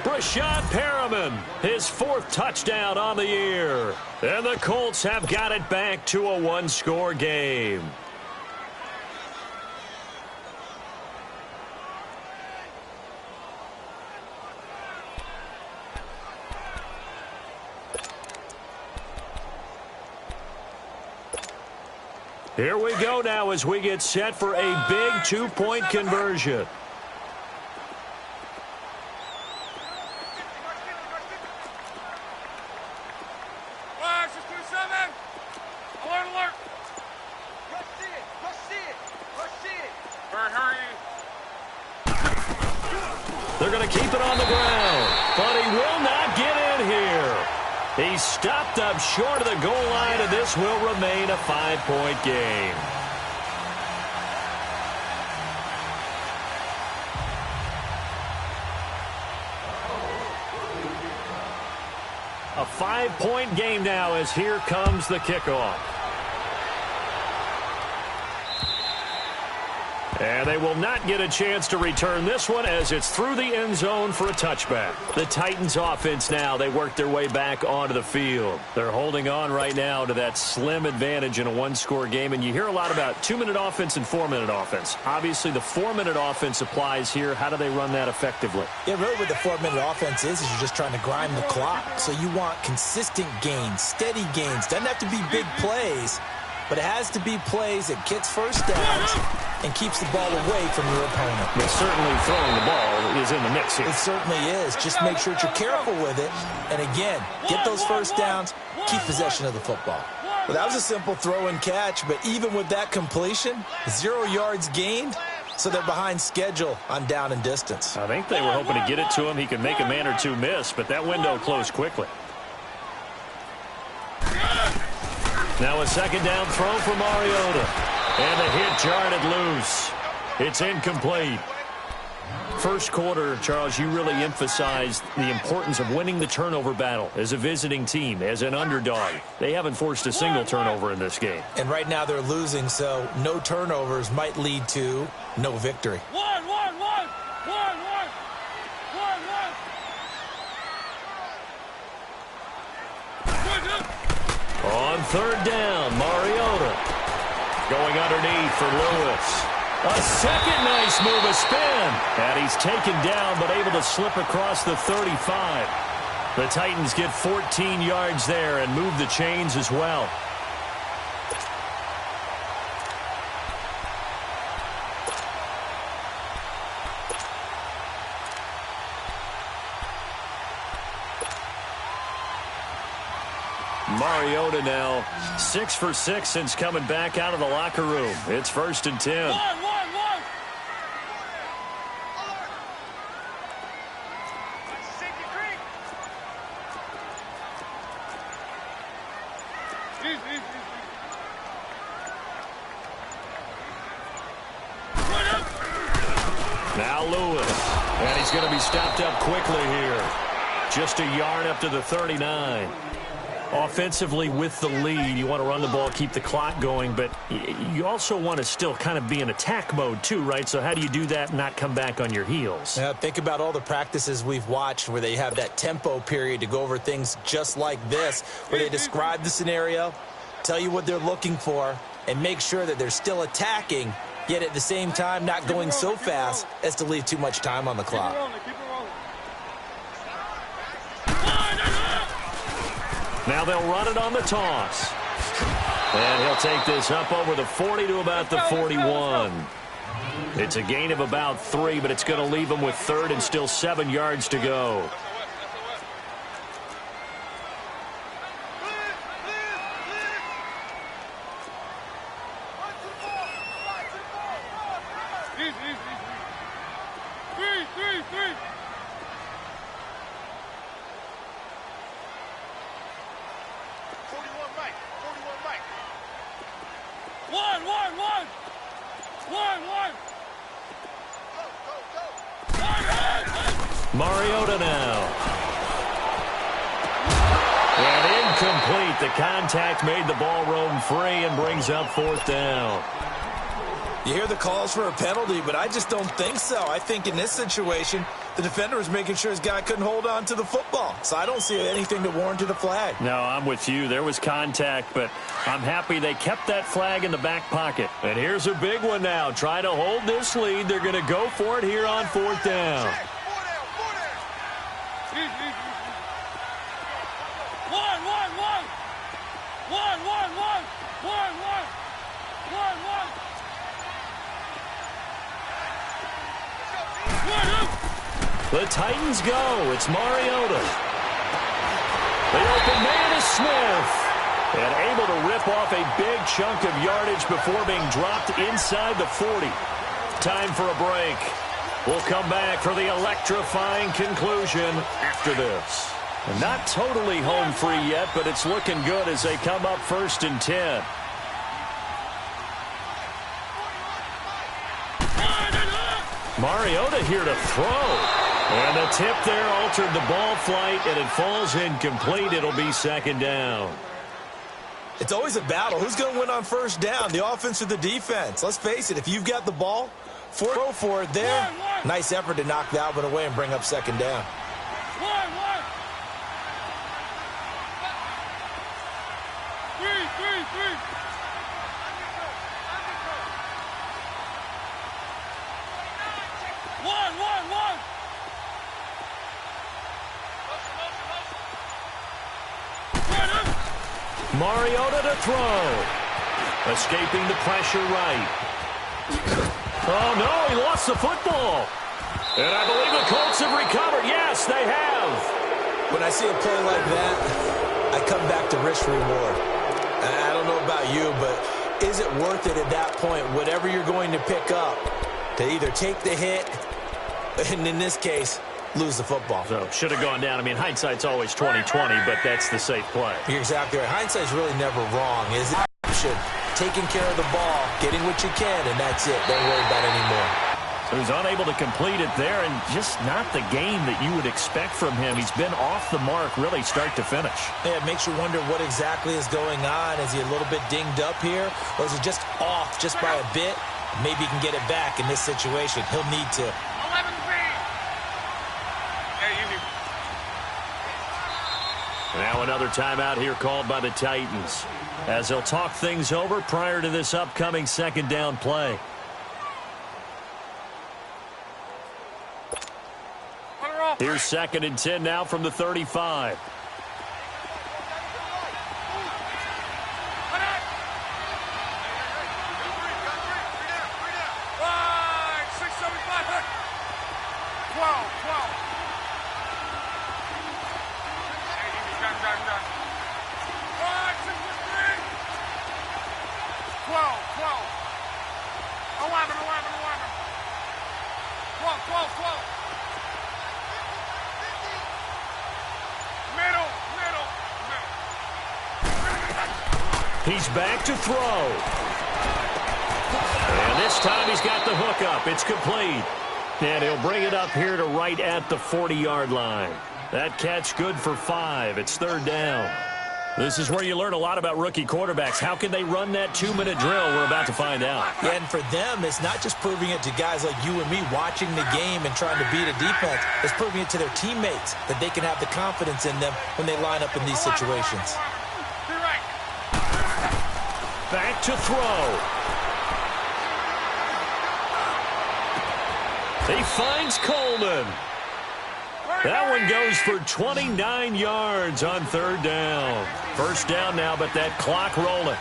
Brashad Perriman, his 4th touchdown on the year. And the Colts have got it back to a one-score game. Here we go now as we get set for a big 2-point conversion. They're going to keep it on the ground, but he will not get in here. He's stopped up short of the goal line, and this will remain a 5-point game. A 5-point game now as here comes the kickoff. And they will not get a chance to return this one as it's through the end zone for a touchback. The Titans offense now, they work their way back onto the field. They're holding on right now to that slim advantage in a one-score game. And you hear a lot about 2-minute offense and 4-minute offense. Obviously, the 4-minute offense applies here. How do they run that effectively? Yeah, really what the 4-minute offense is you're just trying to grind the clock. So you want consistent gains, steady gains. Doesn't have to be big plays, but it has to be plays that gets first downs and keeps the ball away from your opponent. But certainly throwing the ball is in the mix here. It certainly is. Just make sure that you're careful with it. And again, get those first downs, keep possession of the football. Well, that was a simple throw and catch, but even with that completion, 0 yards gained, so they're behind schedule on down and distance. I think they were hoping to get it to him. He could make a man or two miss, but that window closed quickly. Now a second down throw for Mariota. And the hit jarred it loose. It's incomplete. First quarter, Charles, you really emphasized the importance of winning the turnover battle as a visiting team, as an underdog. They haven't forced a single turnover in this game. And right now they're losing, so no turnovers might lead to no victory. On third down, Mariota. Going underneath for Lewis. A second nice move, a spin. And he's taken down but able to slip across the 35. The Titans get 14 yards there and move the chains as well. Mariota now 6 for 6 since coming back out of the locker room. It's 1st and 10. Now Lewis. And he's going to be stopped up quickly here. Just a yard up to the 39. Offensively with the lead, you want to run the ball, keep the clock going, but you also want to still kind of be in attack mode too, right? So how do you do that and not come back on your heels? Yeah, think about all the practices we've watched where they have that tempo period to go over things just like this, where they describe the scenario, tell you what they're looking for, and make sure that they're still attacking, yet at the same time not going so fast as to leave too much time on the clock. Now they'll run it on the toss. And he'll take this up over the 40 to about the 41. It's a gain of about 3, but it's going to leave him with 3rd and still 7 yards to go. Mariota now. And incomplete. The contact made the ball roam free and brings up 4th down. You hear the calls for a penalty, but I just don't think so. I think in this situation, the defender was making sure his guy couldn't hold on to the football. So I don't see anything that warranted a flag. No, I'm with you. There was contact, but I'm happy they kept that flag in the back pocket. And here's a big one now. Try to hold this lead. They're going to go for it here on 4th down. The Titans go. It's Mariota. The open man is Smith. And able to rip off a big chunk of yardage before being dropped inside the 40. Time for a break. We'll come back for the electrifying conclusion after this. And not totally home free yet, but it's looking good as they come up 1st and 10. Mariota here to throw. And the tip there altered the ball flight, and it falls incomplete. It'll be 2nd down. It's always a battle. Who's going to win on 1st down, the offense or the defense? Let's face it, if you've got the ball, go for it there. Nice effort to knock that one away and bring up 2nd down. Mariota to throw. Escaping the pressure right. Oh, no, he lost the football. And I believe the Colts have recovered. Yes, they have. When I see a play like that, I come back to risk reward. I don't know about you, but is it worth it at that point, whatever you're going to pick up, to either take the hit, and in this case, lose the football? So, should have gone down. I mean, hindsight's always 20/20, but that's the safe play. You're exactly right. Hindsight's really never wrong, is it? Taking care of the ball, getting what you can, and that's it. Don't worry about it anymore. So he's unable to complete it there, and just not the game that you would expect from him. He's been off the mark, really, start to finish. Yeah, it makes you wonder what exactly is going on. Is he a little bit dinged up here, or is he just off just by a bit? Maybe he can get it back in this situation. He'll need to. 11-3. Now another timeout here called by the Titans, as they'll talk things over prior to this upcoming 2nd down play. Here's 2nd and 10 now from the 35. He's back to throw. And this time he's got the hook up. It's complete. And he'll bring it up here to right at the 40-yard line. That catch good for 5. It's 3rd down. This is where you learn a lot about rookie quarterbacks. How can they run that 2-minute drill? We're about to find out. Yeah, and for them, it's not just proving it to guys like you and me watching the game and trying to beat a defense. It's proving it to their teammates that they can have the confidence in them when they line up in these situations. Back to throw. He finds Coleman. That one goes for 29 yards on 3rd down. 1st down now, but that clock rolling.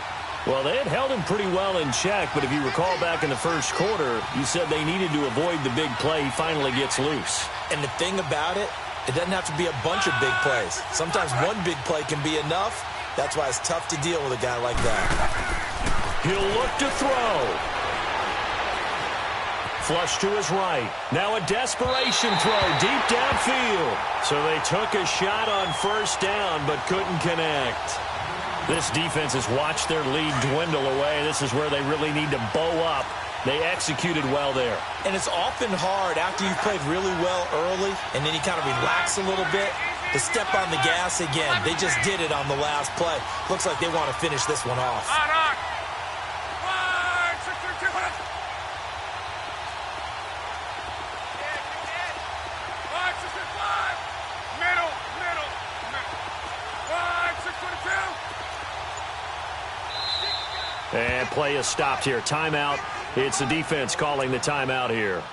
Well, they had held him pretty well in check, but if you recall back in the 1st quarter, you said they needed to avoid the big play. He finally gets loose. And the thing about it, it doesn't have to be a bunch of big plays. Sometimes one big play can be enough. That's why it's tough to deal with a guy like that. He'll look to throw. Flush to his right. Now a desperation throw deep downfield. So they took a shot on 1st down but couldn't connect. This defense has watched their lead dwindle away. This is where they really need to bow up. They executed well there. And it's often hard after you've played really well early and then you kind of relax a little bit. to step on the gas again. They just did it on the last play. Looks like they want to finish this one off. On. 1, 6, 2, 2, 1. 5, 6, 5. Middle. 5, 6, 22. And play is stopped here. Timeout. It's the defense calling the timeout here.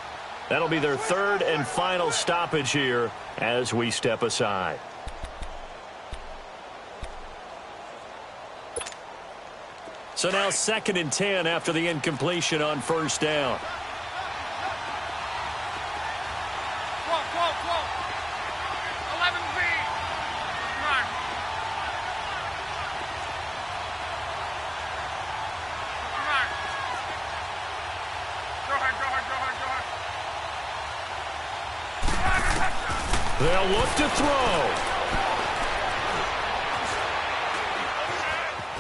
That'll be their third and final stoppage here as we step aside. So now 2nd and 10 after the incompletion on first down. 11B. Come on. Go ahead. They'll look to throw.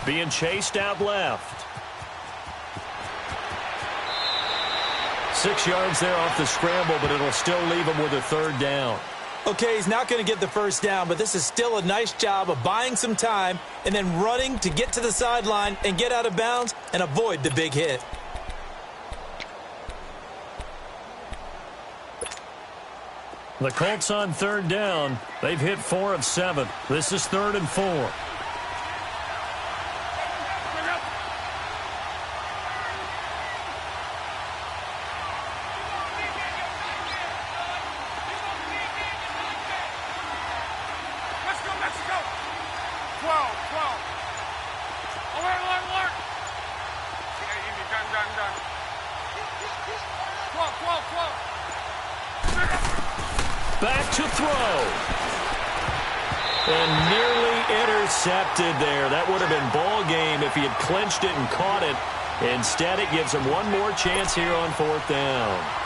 Being chased out left. 6 yards there off the scramble, but it'll still leave him with a third down. Okay, he's not going to get the first down, but this is still a nice job of buying some time and then running to get to the sideline and get out of bounds and avoid the big hit. The Colts on third down. They've hit 4 of 7. This is 3rd and 4. Mexico. 12. Alert. Yeah, easy. Done. 12. Back to throw. And nearly intercepted there. That would have been ball game if he had clinched it and caught it. Instead, it gives him one more chance here on 4th down.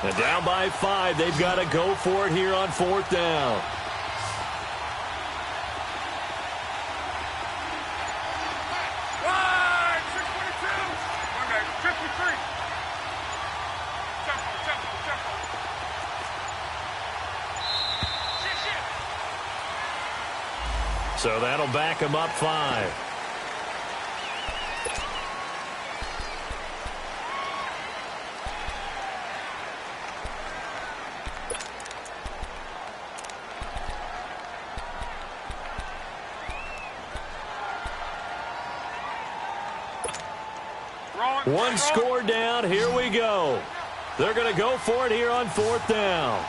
And down by 5. They've got to go for it here on 4th down. Right, 622. Okay, 53. Tempo. So that'll back him up 5. One score down. Here we go. They're going to go for it here on 4th down.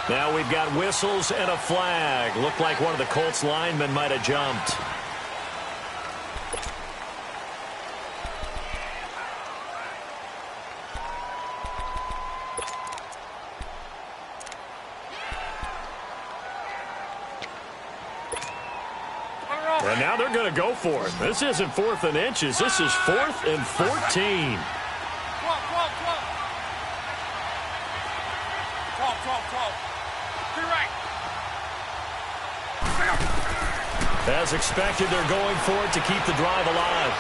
Now we've got whistles and a flag. Looked like one of the Colts linemen might have jumped. And now they're going to go for it. This isn't 4th and inches. This is 4th and 14. 12. 2 right. As expected, they're going for it to keep the drive alive.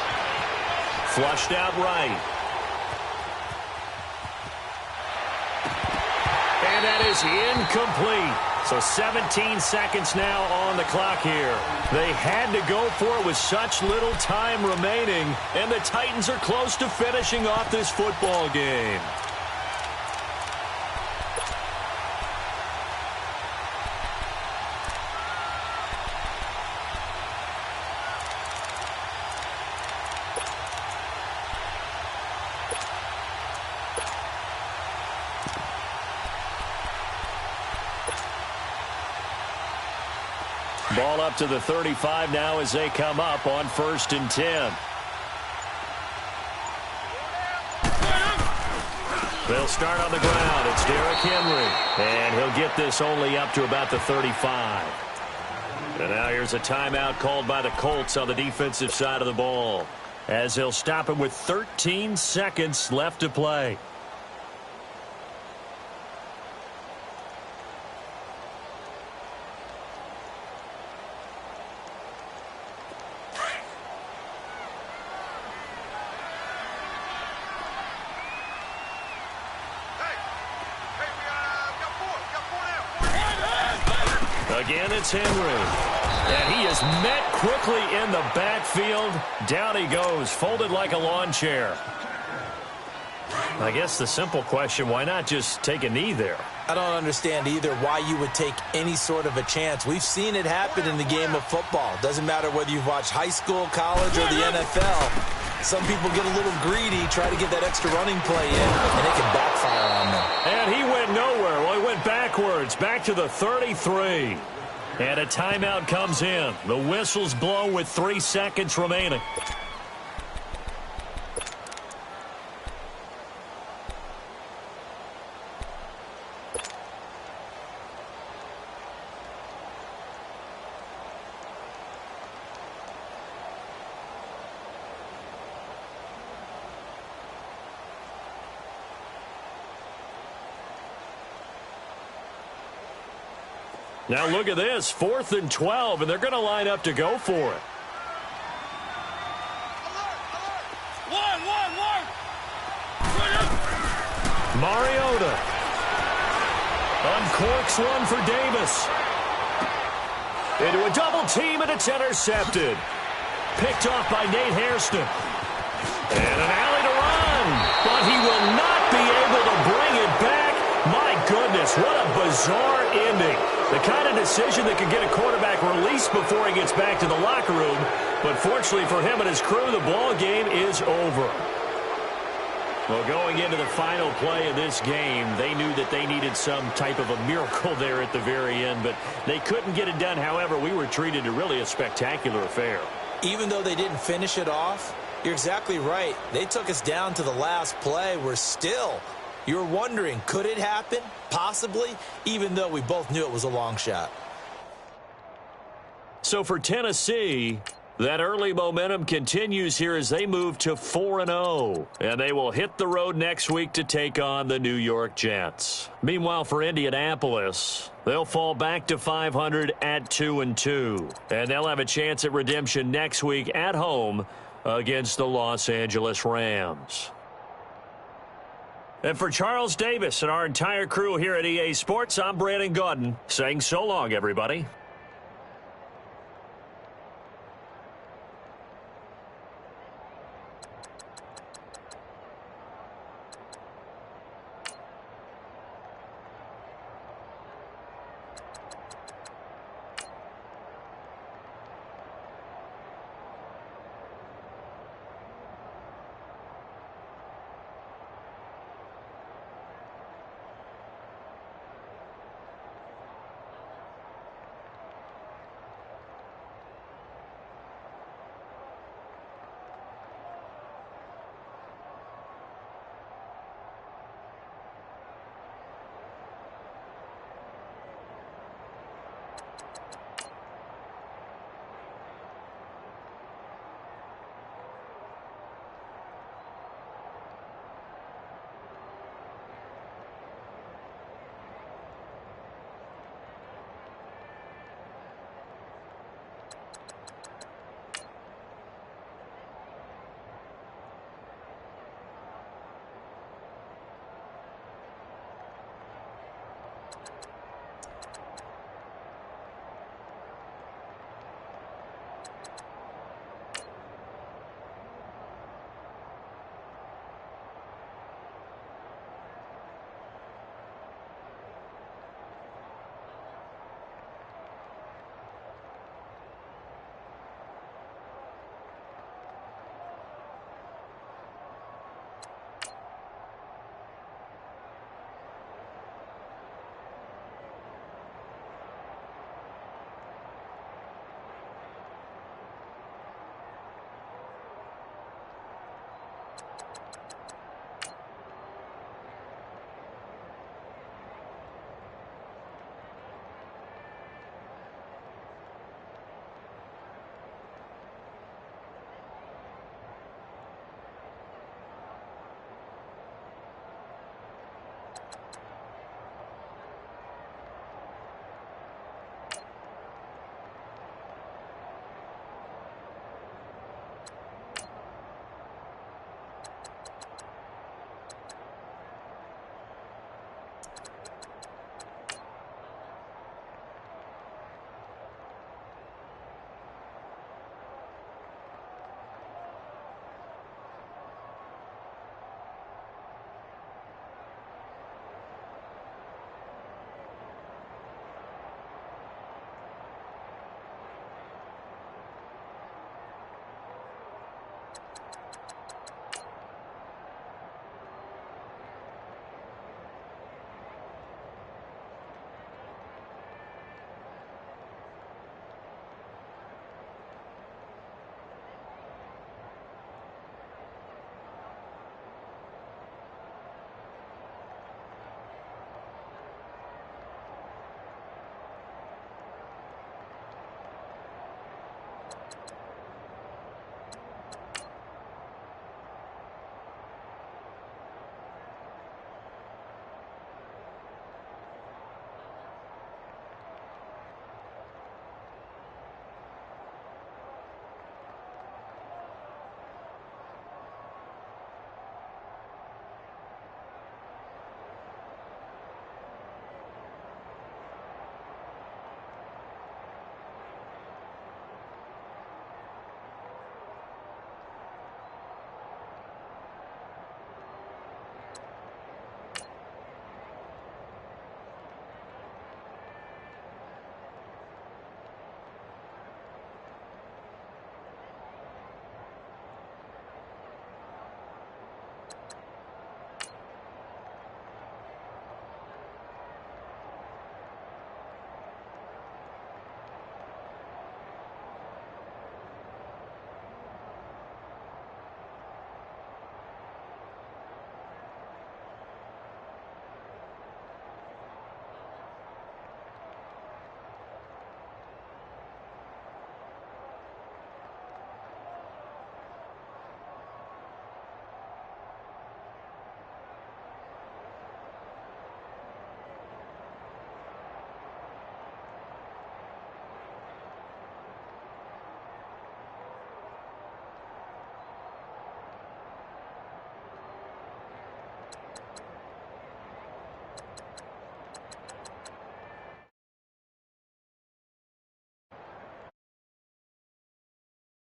Flushed out right. And that is incomplete. So 17 seconds now on the clock here. They had to go for it with such little time remaining, and the Titans are close to finishing off this football game. Ball up to the 35 now as they come up on 1st and 10. They'll start on the ground. It's Derrick Henry. And he'll get this only up to about the 35. And now here's a timeout called by the Colts on the defensive side of the ball, as they'll stop him with 13 seconds left to play. Again, it's Henry. And he is met quickly in the backfield. Down he goes, folded like a lawn chair. I guess the simple question, why not just take a knee there? I don't understand either why you would take any sort of a chance. We've seen it happen in the game of football. Doesn't matter whether you've watched high school, college, or the NFL. Some people get a little greedy, try to get that extra running play in, and it can backfire on them. And he went nowhere. Well, he went backwards, back to the 33. And a timeout comes in. The whistle's blown with 3 seconds remaining. Now look at this, 4th and 12, and they're going to line up to go for it. Mariota uncorks one for Davis. Into a double team, and it's intercepted. Picked off by Nate Hairston. And an alley to run, but he will not be able to bring it back. My goodness, what a bizarre ending. The kind of decision that could get a quarterback released before he gets back to the locker room. But fortunately for him and his crew, the ball game is over. Well, going into the final play of this game, they knew that they needed some type of a miracle there at the very end, but they couldn't get it done. However, we were treated to really a spectacular affair. Even though they didn't finish it off, you're exactly right. They took us down to the last play. We're still... You're wondering, could it happen? Possibly, even though we both knew it was a long shot. So for Tennessee, that early momentum continues here as they move to 4-0. And they will hit the road next week to take on the New York Jets. Meanwhile, for Indianapolis, they'll fall back to 500 at 2-2. And they'll have a chance at redemption next week at home against the Los Angeles Rams. And for Charles Davis and our entire crew here at EA Sports, I'm Brandon Gaudin saying so long, everybody.